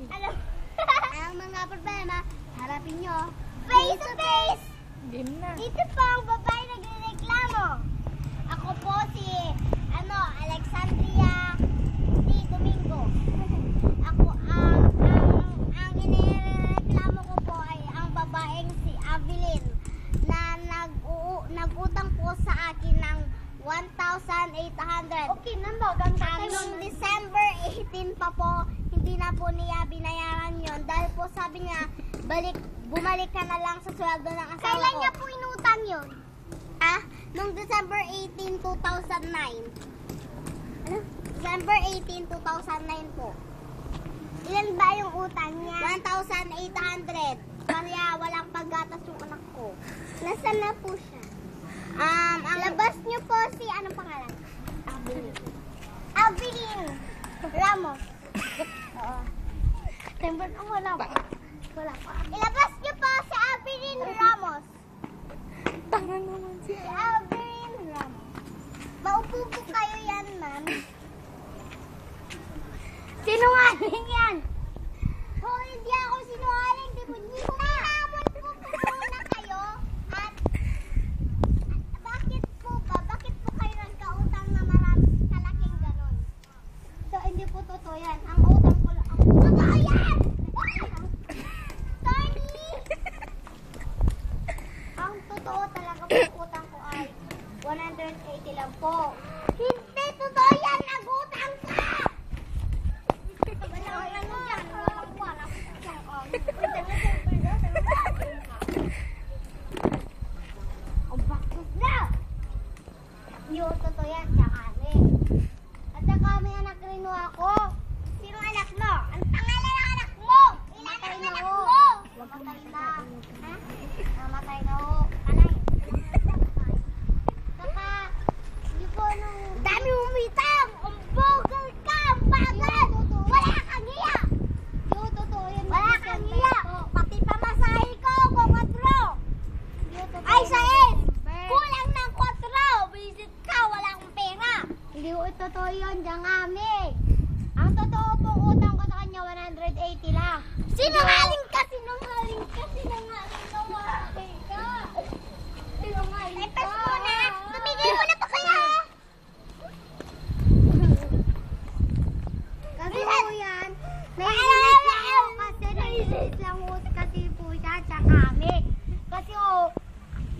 Ano? Ang mga problema, harapin nyo. Face to face! Game na. Ito po ang babae nagreklamo. Ako po si, Alexandria D. Domingo. Ako, ang inireklamo ko po ay ang babaeng si Avelin na nag-utang po sa akin ng 1,800. Okay na ba? Ganda Hanggang December 18 pa po, hindi na po niya binayaran yon dahil po sabi niya, bumalik ka na lang sa sweldo ng asawa ko. Kailan niya po inutang yun? Noong December 18, 2009. Ano? December 18, 2009 po. Ilan ba yung utang niya? 1,800. Kaya walang paggatas yung anak ko. Nasaan na po siya? Ang Labas niyo po si, anong pangalan? Avelin. Avelin Ramos. Oo. Temper ko wala pa. Wala pa. Ilabas niyo po si Avelin Ramos. Tara naman Si Avelin Ramos. Maupo po kayo yan, ma'am. Sinungaling yan! Oh, hindi ako sinungaling. Di po nilamon ko po muna kayo. At bakit po kayo nagkautang na maraming kalaking ganon? So, hindi po totoo yan. Ang utang ko lang. Totoo yan! Sorry! Ang totoo talaga po utang ko ay 180 lang po. Hindi totoo yan! Nag-utang ka! Ang bakit na! Hindi po totoo yan. Tsaka kami. At saka may anak rin ho ako. Sino anak mo? Ang pangalan ng anak mo! Ilan ang anak mo? Namatay na. Ha? Namatay na ho. Alay. Saka, hindi po nung... Dami umitang! Ang bogal ka! Ang bagal! Wala kang iya! Hindi po totoo yan. Wala kang iya! Po. Pati pamasahe ko, kukwatro! Hindi po totoo Ay, yan. said! Sir. Kulang ng kwatro! Visit ka, wala akong pera! Hindi po totoo yun. Diyan kami. Ang totoo pong utang ko sa kanya, 180 lang. Sinungaling ka! Sinungaling ka! Sinungaling ka! Wala ka! Sinungaling Ay, pas mo na! Tumigil mo na to kaya! Kasi po yan, naiinis lang po kasi, naiinis lang po kasi po siya sa kami. Kasi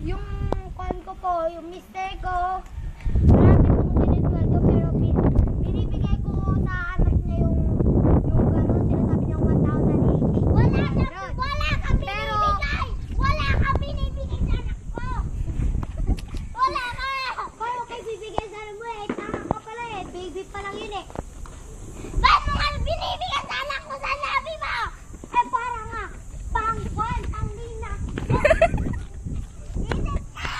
yung kwan ko po, yung mister ko, marami po sinisweldo pero binibigay ko sa anak niya yung gano'n, sinasabi niya 1,080. Wala kang binibigay! Wala kang binibigay sa anak ko! Wala ka! Kaya kay bibigay sa anak mo tama ka pala baby pa lang yun Ba't mo nga binibigay sa anak ko sa nabi mo? Para nga, pang-kwan, ang lina. Visit ka!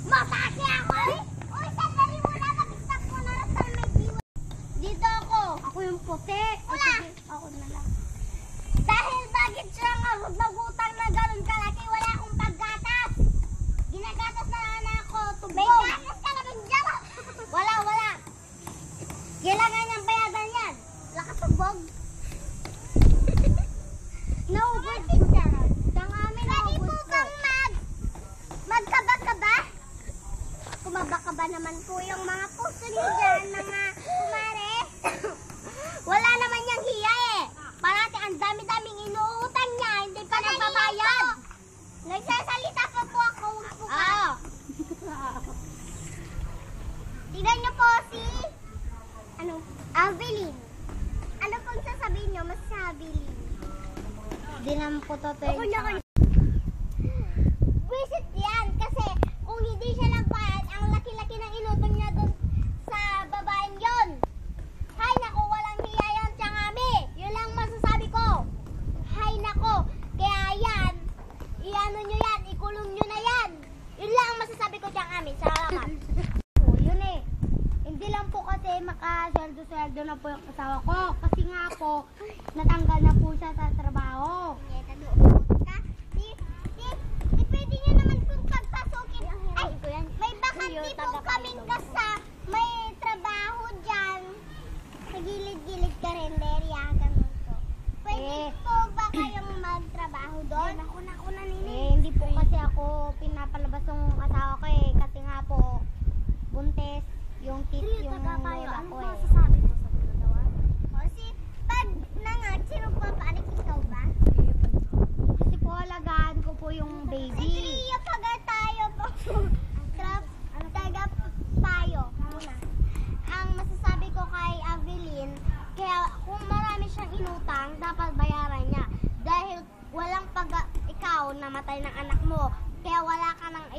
Matake ako eh! Uy, sandali mo na! Mag-stop mo na lang sa may diwa. Dito ako! Ako yung puti. Wala. Ako na lang. Dahil bakit siya nga mag-utang na gano'n kalaki, wala akong paggatas. Ginagatas na anak ko, tubog. May gatas ka naman dyan. Wala. Kailangan niyang bayadan yan. Lakatubog. Naubod Bakit siya? sa amin, Pwede naubod po ko. kang magkaba-kaba? Kumaba-kaba naman po yung mga puso niyo dyan, mga kumare. Wala naman yung hiya eh. Parati ang dami-daming inuutang niya, hindi pa nagbabayad. Nagsasalita pa po ako. Oo. Tignan niyo po si Avelin. Ano pong sasabihin niyo mas sa Avelin? Di naman po totoo yun. Visit yan kasi kung hindi siya nagbayad, ang laki-laki ng inutang niya doon sa babaeng yon. Hay nako, walang hiya yan siya kami. Yun lang masasabi ko. Hay nako, kaya yan, iano nyo yan, ikulong nyo na yan. Yun lang ang masasabi ko siya kami. Salamat. Yun Hindi lang po kasi makasweldo-sweldo na po yung asawa ko. Kasi nga po, natanggal na po siya sa trabaho. Pwede nyo naman kung pagpasukin. Ay, may bakante po kaming may trabaho dyan.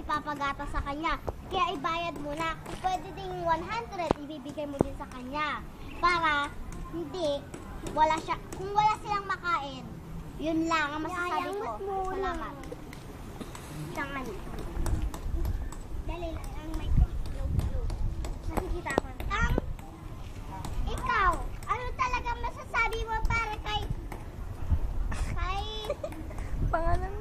ipapagata sa kanya. Kaya ibayad mo na. Pwede ding 100 ibibigay mo din sa kanya. Para hindi, kung wala silang makain, yun lang ang masasabi ko. Salamat. Tangan. Dali lang ang mic ko. Nakikita ko. Ikaw, ano talaga masasabi mo para kay Pangalan